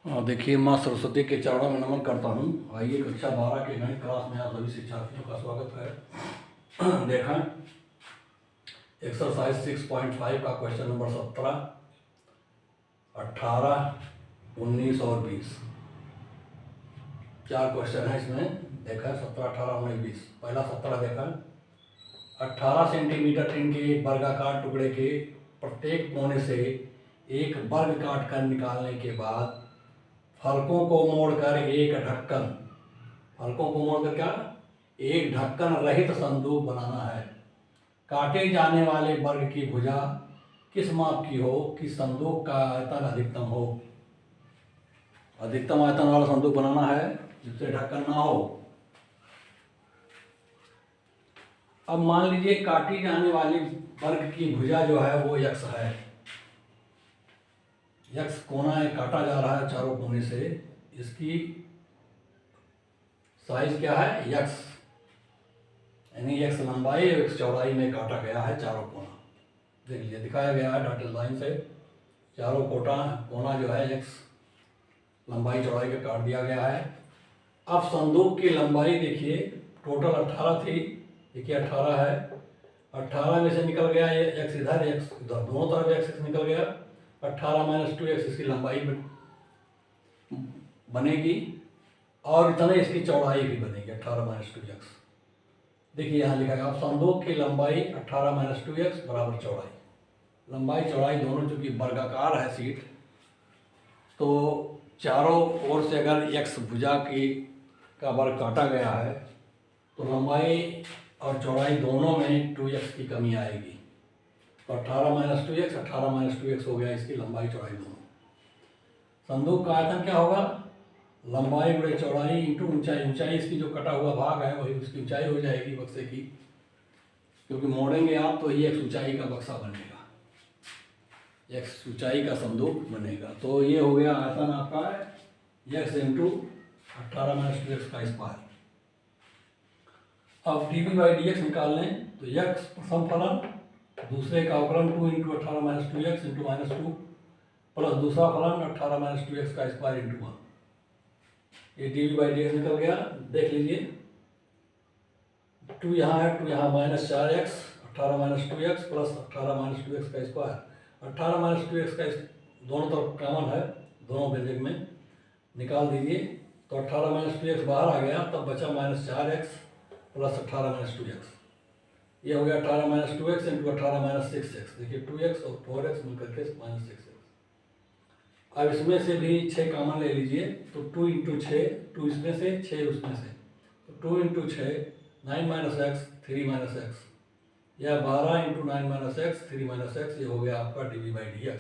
हाँ, देखिए माँ सरस्वती के चरणों में नमन करता हूँ। आइए कक्षा 12 के गणित क्लास में आप सभी शिक्षार्थियों का स्वागत है। देखें एक्सरसाइज 6.5 का क्वेश्चन नंबर 17, 18, 19 और 20। चार क्वेश्चन है इसमें। देखा 17, 18, 19, 20। पहला 17 देखा 18 सेंटीमीटर टिन के एक वर्गाकार टुकड़े के प्रत्येक कोने से एक वर्ग काट कर निकालने के बाद फलकों को मोड़कर क्या एक ढक्कन रहित संदूक बनाना है। काटे जाने वाले वर्ग की भुजा किस माप की हो कि संदूक का आयतन अधिकतम हो। अधिकतम आयतन वाला संदूक बनाना है जिससे ढक्कन ना हो। अब मान लीजिए काटी जाने वाली वर्ग की भुजा जो है वो यक्स है। यक्स कोना है, काटा जा रहा है चारों कोने से। इसकी साइज क्या है यक्स, यानी यक्स लंबाई और यक्स चौड़ाई में काटा गया है चारों कोना। देख लीजिए दिखाया गया है डॉटेड लाइन से। चारों कोना जो है यक्स लंबाई चौड़ाई का काट दिया गया है। अब संदूक की लंबाई देखिए टोटल 18 थी। देखिए 18 है, 18 में से निकल गया ये एक्स इधर एक्स उधर, दोनों तरफ एक्स निकल गया। 18 - 2x इसकी लंबाई बनेगी और इतने इसकी चौड़ाई भी बनेगी 18 - 2x। देखिए यहाँ लिखा है अब संदूक की लंबाई 18 - 2x बराबर चौड़ाई। लंबाई चौड़ाई दोनों चूंकि वर्गाकार है सीट, तो चारों ओर से अगर x भुजा का वर्ग काटा गया है तो लंबाई और चौड़ाई दोनों में 2x की कमी आएगी। तो 18 - 2x 18 - 2x हो गया इसकी लंबाई चौड़ाई दोनों। संदूक का आयतन क्या होगा, लंबाई गुणे चौड़ाई इंटू ऊंचाई। ऊंचाई इसकी जो कटा हुआ भाग है वही उसकी ऊंचाई हो जाएगी बक्से की, क्योंकि मोड़ेंगे आप तो ये एक ऊंचाई का बक्सा बनेगा, एक ऊंचाई का संदूक बनेगा। तो ये हो गया आयतन आपका x इंटू 18 - 2x का स्क्वायर। अब dv/dx निकाल लें तो x प्रथम फलन, दूसरे का अवकलन 2 इंटू 18 - 2x इंटू -2 प्लस दूसरा फलन 18 - 2x का स्क्वायर इंटू 1। ये dv/dx निकल गया। देख लीजिए 2 यहाँ है, 2 यहाँ -4x 18 - 2x प्लस 18 - 2x का स्क्वायर। 18 - 2x का दोनों तरफ कॉमन है, दोनों व्यंजक में निकाल दीजिए। तो 18 - 2x बाहर आ गया, तब बचा -4x प्लस 18 - 2x। ये हो गया 18 - 2x इंटू 18 - 6x। देखिए 2x और 4x मिलकर के -6x। अब इसमें से भी 6 कॉमन ले लीजिए तो 2 इंटू 6, 2 इसमें से 6 उसमें से, तो 2 इंटू 6 9 - x 3 - x, या 12 इंटू 9 - x 3 - x। ये हो गया आपका dv/dx।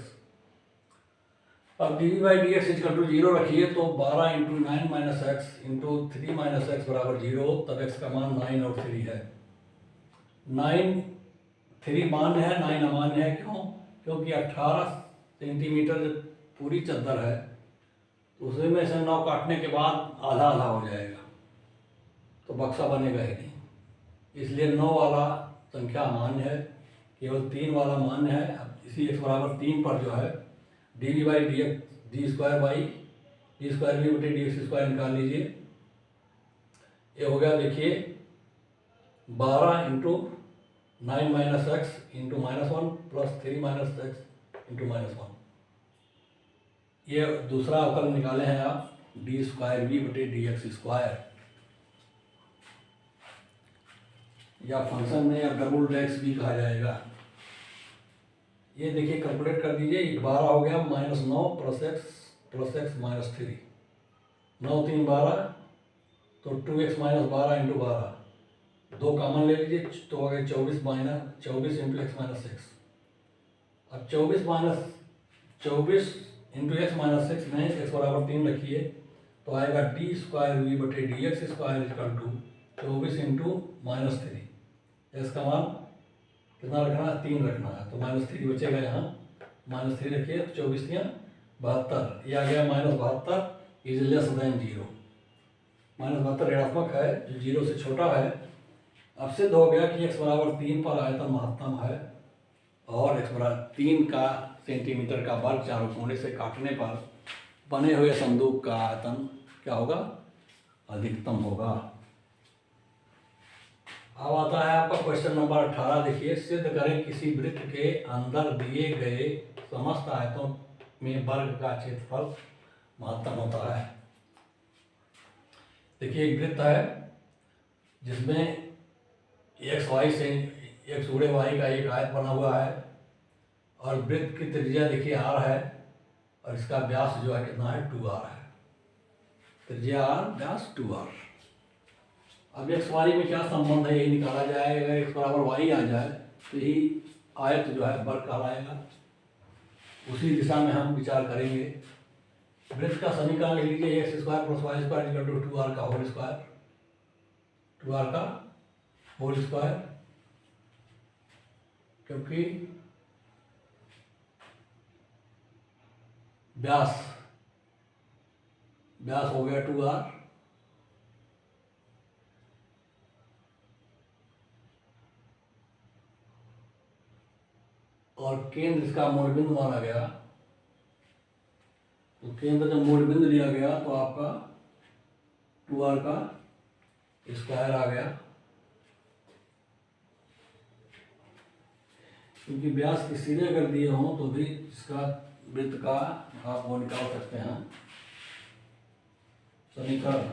अब dv/dx इक्वल टू 0 रखिए तो 12 इंटू 9 - x इंटू 3 - x बराबर 0। तब x का मान 9 और 3 है। 9 3 मान्य है, 9 अमान्य है। क्यों? क्योंकि 18 सेंटीमीटर पूरी चद्दर है, उसमें में से 9 काटने के बाद आधा आधा हो जाएगा, तो बक्सा बनेगा ही नहीं। इसलिए 9 वाला संख्या अमान्य है, केवल 3 वाला मान्य है। अब इसी x बराबर 3 पर जो है dv/dx d²v/dx² निकाल लीजिए। ये हो गया देखिए 12 into 9 - x into -1 plus 3 - x into -1। ये दूसरा अवकलन निकाले हैं आप d²v/dx², या फंक्शन में या डबल x भी कहा जाएगा। ये देखिए कैलकुलेट कर दीजिए। 12 हो गया -9 प्लस x -3, 9 3 12, तो 2x - 12 इंटू 12, 2 कॉमन ले लीजिए तो हो गया 24 इंटू x -6। अब 24 इंटू x -6 में x बराबर 3 रखिए तो आएगा d²v/dx² equal to 24 into -3। x का मान कितना रखना है, 3 रखना है, तो -3 बचेगा यहाँ। -3 रखिए तो 24 3 72, ये आ गया -72 इज लेस देन 0। -72 ऋणात्मक है जो 0 से छोटा है। अब सिद्ध हो गया कि x बराबर 3 पर आयतन महत्तम है और x बराबर 3 का सेंटीमीटर का वर्ग चारों कोने से काटने पर बने हुए संदूक का आयतन क्या होगा, अधिकतम होगा। अब आता है आपका क्वेश्चन नंबर 18। देखिए, सिद्ध करें किसी वृत्त के अंदर दिए गए समस्त आयतों में वर्ग का क्षेत्रफल महत्तम होता है। देखिए, एक वृत्त है जिसमें एक्स वाई से एक्स गुणे वाई का एक आयत बना हुआ है और वृत्त की त्रिज्या देखिए आर है और इसका व्यास जो है कितना है, 2r है। त्रिज्या आर, व्यास 2r। अब एक्स वाई में क्या संबंध है, यही निकाला जाएगा। अगर एक्स बराबर वाई आ जाए तो यही आयत जो है वर्ग कहलाएगा। उसी दिशा में हम विचार करेंगे। वृत्त का समीकरण लिख लीजिए, x square plus y square equal to 2r का होल स्क्वायर, 2r का होल स्क्वायर, क्योंकि व्यास हो गया 2r और केंद्र इसका मूल बिंदु माना गया। तो केंद्र जब मूल बिंदु लिया गया तो आपका 2r का स्क्वायर आ गया, क्योंकि व्यास के सीधे अगर दिए हों तो भी इसका वृत्त का आप वो निकाल सकते हैं समीकरण।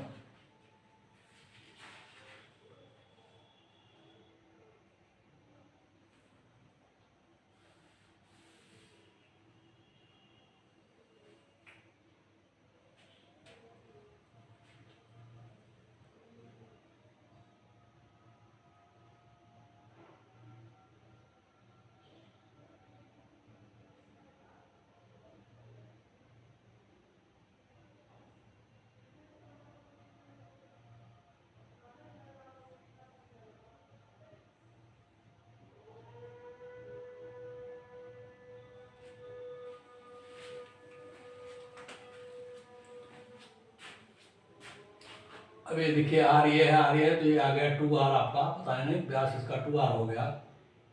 अब ये देखिए आर ये है तो ये आ गया 2r आपका, पता है नहीं, व्यास इसका 2r हो गया।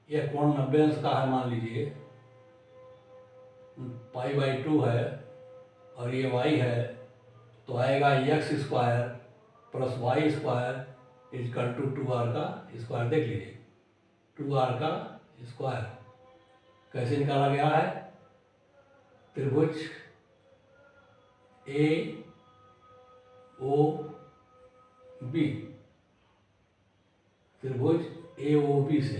ये कोण 90 अंश का है मान लीजिए, π/2 है और ये y है, तो आएगा x square plus y square is equal to 2r का स्क्वायर। देख लीजिए 2r का स्क्वायर कैसे निकाला गया है, त्रिभुज ए ओ बी, त्रिभुज ए ओ बी से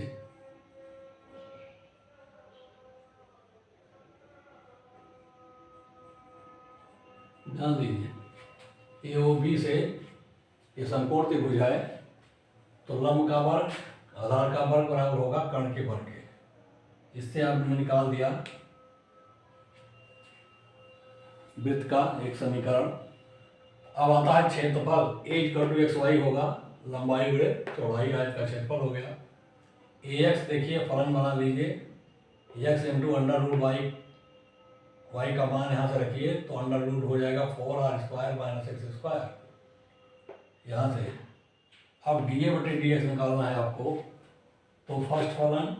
ध्यान दीजिए, ए ओ बी से ये समकोण त्रिभुज है, तो लंब का वर्ग आधार का वर्ग बराबर होगा कर्ण के वर्ग के। इससे आपने निकाल दिया वृत्त का एक समीकरण। अब आता है क्षेत्रफल, ए इक्वल टू एक्स वाई होगा, लंबाई गुणे चौड़ाई आयत का क्षेत्रफल हो गया। ए एक्स देखिए फलन बना लीजिए, x into under root y, y का मान यहाँ से रखिए तो अंडर रूट हो जाएगा 4r square minus x square यहाँ से। अब dA/dx निकालना है आपको, तो फर्स्ट फलन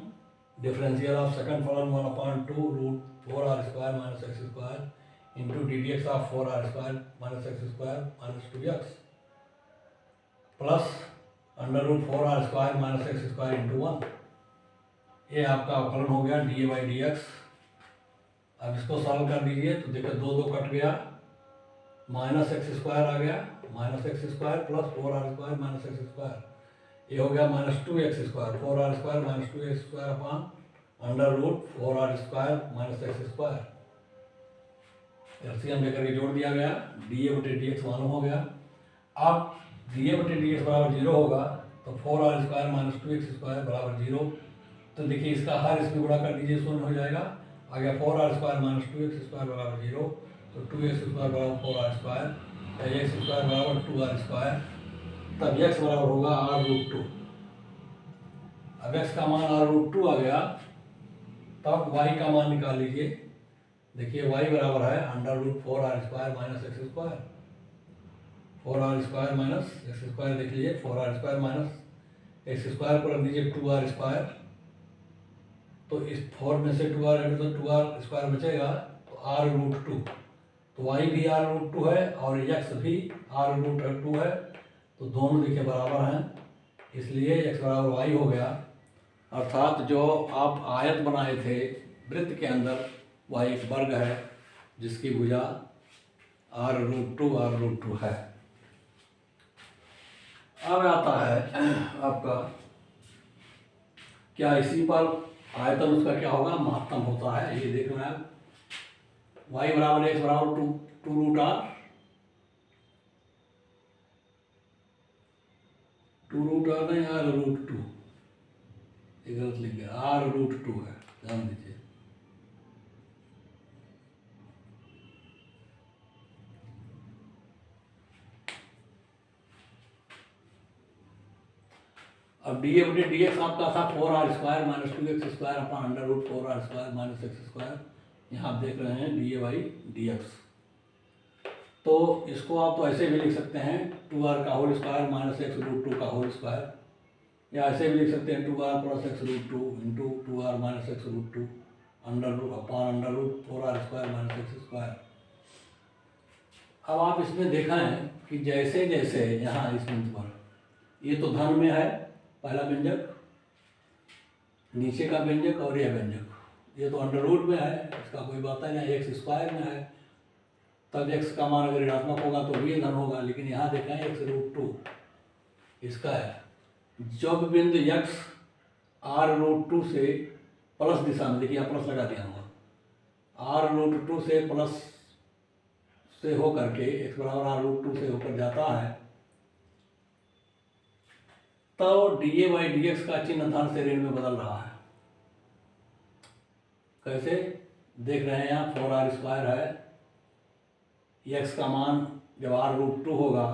डिफरेंशियल ऑफ सेकंड फलन 1/2 root 4r square minus x square into ddx of 4r square minus x square minus 2x plus under root 4r square minus x square into 1। ये आपका अवकलन हो गया dA/dx। अब इसको सॉल्व कर दीजिए तो देखो 2 कट गया, माइनस एक्स स्क्वायर आ गया, minus x square plus 4r square minus x square, ये हो गया minus 2x square, 4r square minus 2x square upon under root 4r square minus x square. LCM लेकर के जोड़ दिया गया, dA/dx मालूम हो गया। अब dA/dx बराबर 0 होगा तो 4r square minus 2x square बराबर 0। तो देखिए इसका हर इसमें गुणा कर दीजिए, शून्य हो जाएगा। आ गया 4r square minus 2x square बराबर 0, तो 2x स्क्वायर बराबर 4r स्क्वायर, एक्स स्क्वायर बराबर 2r स्क्वायर, तब x बराबर होगा r√2। अब x का मान r√2 आ गया, तब y का मान निकाल लीजिए। देखिए y बराबर है under root 4r square minus x square, 4r square minus x square, देख लीजिए 4r square minus x square को रख दीजिए 2r स्क्वायर, तो इस 4 में से 2r हटे तो 2r स्क्वायर बचेगा, तो r√2 तो वाई भी आर रूट टू है और एक्स भी आर रूट टू है, तो दोनों देखिए बराबर हैं, इसलिए एक्स बराबर वाई हो गया। अर्थात जो आप आयत बनाए थे वृत्त के अंदर वह एक वर्ग है जिसकी भुजा आर रूट टू है। अब आता है आपका क्या इसी पर आयतन उसका क्या होगा, महत्तम होता है, ये देखना है। वाई बराबर एक्स बराबर टू रूट आर, नहीं आर रूट टू, ये गलत लिख गया, आर रूट टू है, ध्यान दीजिए। अब डी ए बटे डी एक्स आपका था 4r² minus 2x² upon under root 4r² minus x²। यहाँ आप देख रहे हैं d a by d x. तो इसको आप तो ऐसे भी लिख सकते हैं 2r का whole square minus x root two का होल स्क्वायर, या ऐसे भी लिख सकते हैं 2r plus x root two into 2r minus x root two under root upon under root 4r² minus x²। अब आप इसमें देखें कि जैसे जैसे यहाँ इस बिंदु पर ये तो धन में है पहला व्यंजक, नीचे का व्यंजक और यह व्यंजक, ये तो अंडर रूट में है, इसका कोई बात नहीं, x² में है, तब x का मान अगर ऋणात्मक होगा तो भी धन होगा। लेकिन यहाँ देखें x रूट टू इसका है, जब बिंदु x आर रूट टू से प्लस दिशा में, देखिए यहाँ प्लस लगा दिया हूँ, आर रूट टू से प्लस से होकर के x बराबर आर रूट टू से होकर जाता है, तो D a by d x का चिन्ह धन से ऋण में बदल रहा है। कैसे देख रहे हैं यहाँ 4r² है, x का मान जब आर रूट टू होगा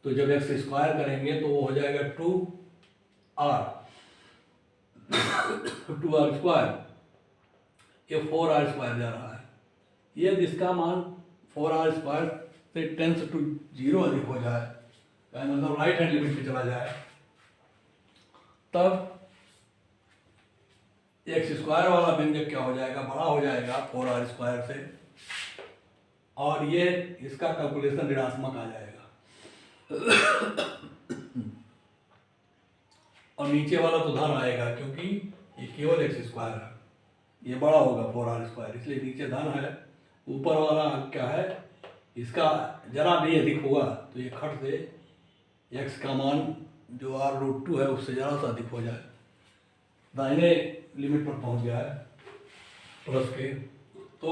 तो जब x² करेंगे तो वो हो जाएगा 2r, 2r², ये 4r² जा रहा है। यदि इसका मान 4r² से टेंस टू 0 अधिक हो जाए, मतलब राइट हैंड लिमिट पे चला जाए, तब x² वाला व्यंजक क्या हो जाएगा, बड़ा हो जाएगा 4r² से, और ये इसका कैलकुलेशन ऋणात्मक आ जाएगा। और नीचे वाला तो धन आएगा क्योंकि ये केवल x² है, ये बड़ा होगा 4r², इसलिए नीचे धन है, ऊपर वाला क्या है, इसका जरा भी अधिक होगा तो ये खट से x का मान जो आर रूट टू है उससे ज़रा सा अधिक हो जाए, दाहिने लिमिट पर पहुंच गया है प्लस के, तो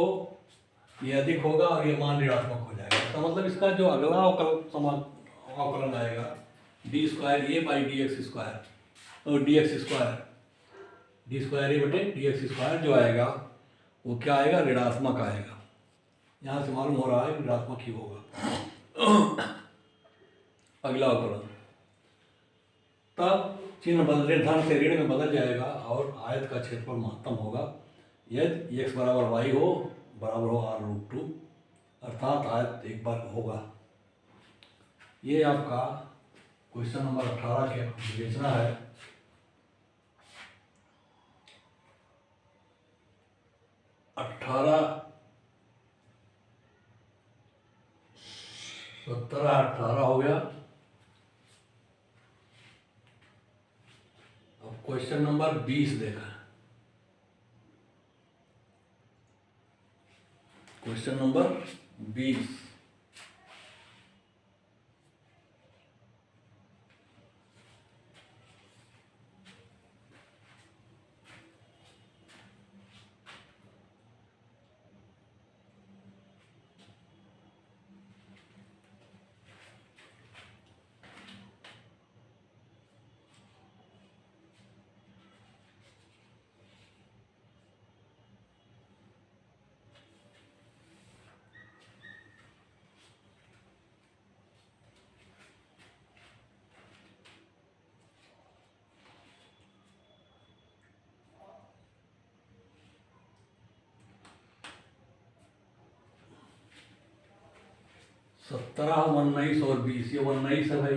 ये अधिक होगा और ये मान ऋणात्मक हो जाएगा। तो मतलब इसका जो अगला अवकलन आएगा d² A by d x square, और डी स्क्वायर ए बटे डी एक्स² जो आएगा वो क्या आएगा, ऋणात्मक आएगा। यहाँ से मालूम हो रहा है ऋणात्मक ही होगा। अगला अवकलन, तब चिन्ह बदले धन से ऋण में बदल जाएगा और आयत का क्षेत्रफल महत्तम होगा यदि x बराबर y हो बराबर हो आर रूट टू, अर्थात आयत एक बार होगा। ये आपका क्वेश्चन नंबर 18 के विवेचना है। सत्रह 18 हो गया। अब क्वेश्चन नंबर 20 देखा, क्वेश्चन नंबर 20, सत्रह 19 और 20, ये 19 है भाई,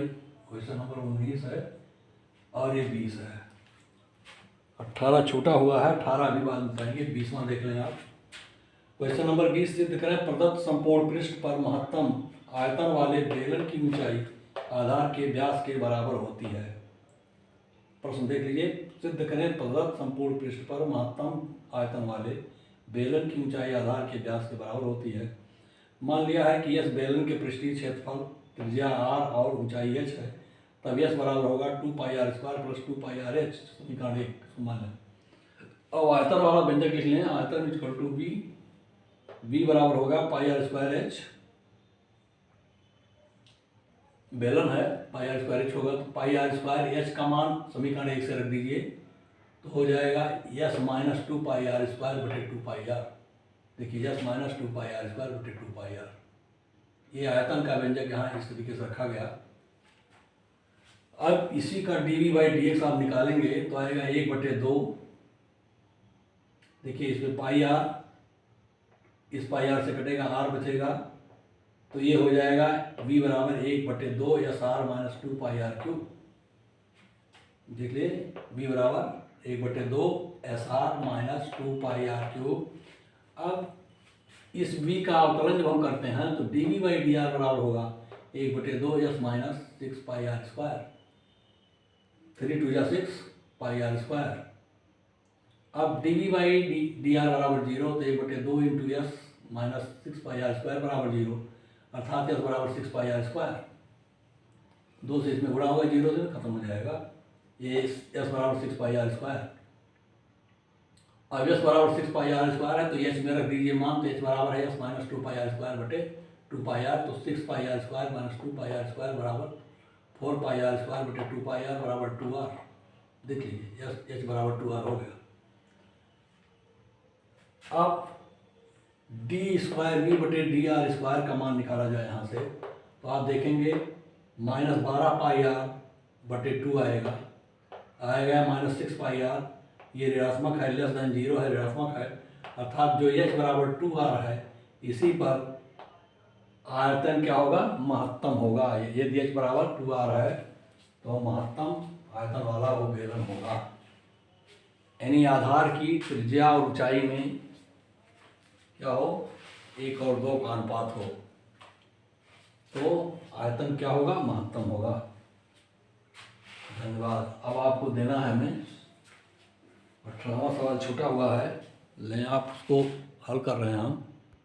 क्वेश्चन नंबर 19 है और ये 20 है। 18 छूटा हुआ है, 18 अभी बाद में बताएंगे, 20वां देख लें आप। क्वेश्चन नंबर 20 सिद्ध करें प्रदत्त संपूर्ण पृष्ठ पर महत्तम आयतन वाले बेलन की ऊंचाई आधार के व्यास के बराबर होती है। प्रश्न देख लीजिए, सिद्ध करें प्रदत्त संपूर्ण पृष्ठ पर महत्तम आयतन वाले बेलन की ऊंचाई आधार के व्यास के बराबर होती है। मान लिया है कि इस बेलन के पृष्ठीय क्षेत्रफल त्रिज्या r और ऊंचाई h है, तब यह बराबर होगा 2πr² प्लस 2πrh। समीकरण 1 मान लें। अब आयतन वाला व्यंजक लिख लें। आयतन इक्वल टू v बराबर होगा πr²h, बेलन है πr²h होगा, तो πr² h का मान समीकरण 1 से रख दीजिए तो हो जाएगा s माइनस 2πr²/2πr। देखिए s माइनस 2πr²/2πr। ये आयतन का व्यंजक यहाँ इस तरीके से रखा गया। अब इसी का dv/dx आप निकालेंगे तो आएगा 1/2। देखिए इसमें πr, इस πr से कटेगा r बचेगा, तो ये हो जाएगा v बराबर 1/2 SR माइनस 2πr3। देख लिए v बराबर 1/2 SR माइनस 2πr3। अब इस v का अवकलन जब हम करते हैं तो dv/dr बराबर होगा 1/2 s माइनस 6πr²। 3 2 जा 6 πr²। अब dv/dr बराबर 0, तो 1/2 इंटू s माइनस 6πr² बराबर 0, अर्थात s बराबर 6πr²। 2 से इसमें गुणा होगा, 0 से खत्म हो जाएगा। ये s बराबर 6πr²। अब s बराबर 6πr² है तो h में रख दीजिए मान, तो h बराबर है s माइनस 2πr²/2πr। तो 6πr² माइनस 2πr² बराबर 4πr²/2πr बराबर 2r। देख लीजिए h बराबर 2r हो गया। अब d²v/dr² का मान निकाला जाए यहाँ से, तो आप देखेंगे माइनस 12πr/2 आएगा माइनस 6πr। ये ऋणात्मक है, लेस देन 0 है, ऋणात्मक है, अर्थात जो h बराबर 2r है इसी पर आयतन क्या होगा, महत्तम होगा। यदि h बराबर 2r है तो महत्तम आयतन वाला वो बेलन होगा। यानी आधार की त्रिज्या और ऊंचाई में क्या हो, 1 और 2 का अनुपात हो, तो आयतन क्या होगा, महत्तम होगा। धन्यवाद। अब आपको देना है हमें 18वां सवाल छूटा हुआ है, लें आप उसको हल कर रहे हैं हम।